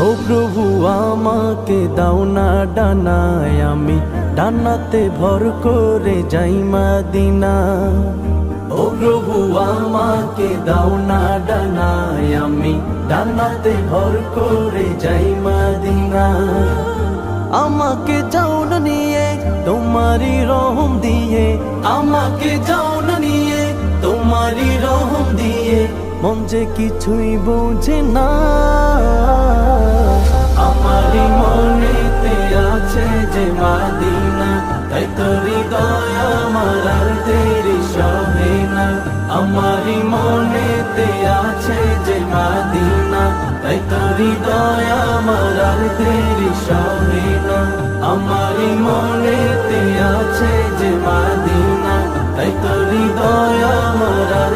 ও প্রভু আমাকে দাও না ডানায়, আমি ডানাতে ভর করে যাই মদিনা। ও প্রভু আমাকে দাও না ডানায়, আমি ডানাতে ভর করে যাই মদিনা। আমাকে যাও না নিয়ে তোমারি রহম দিয়ে, আমাকে যাও না নিয়ে তোমারি রহম দিয়ে, মন যে কিছুই বোঝে না। আমারি মনেতে আছে যে মদিনা, তাই তো হৃদয় আমার আর দেরি সহে না। আমারি মনেতে আছে যে মদিনা, তাই তো হৃদয় আমার আর দেরি সহে না। আমারি মনেতে আছে যে মদিনা, তাই তো হৃদয় আমার আর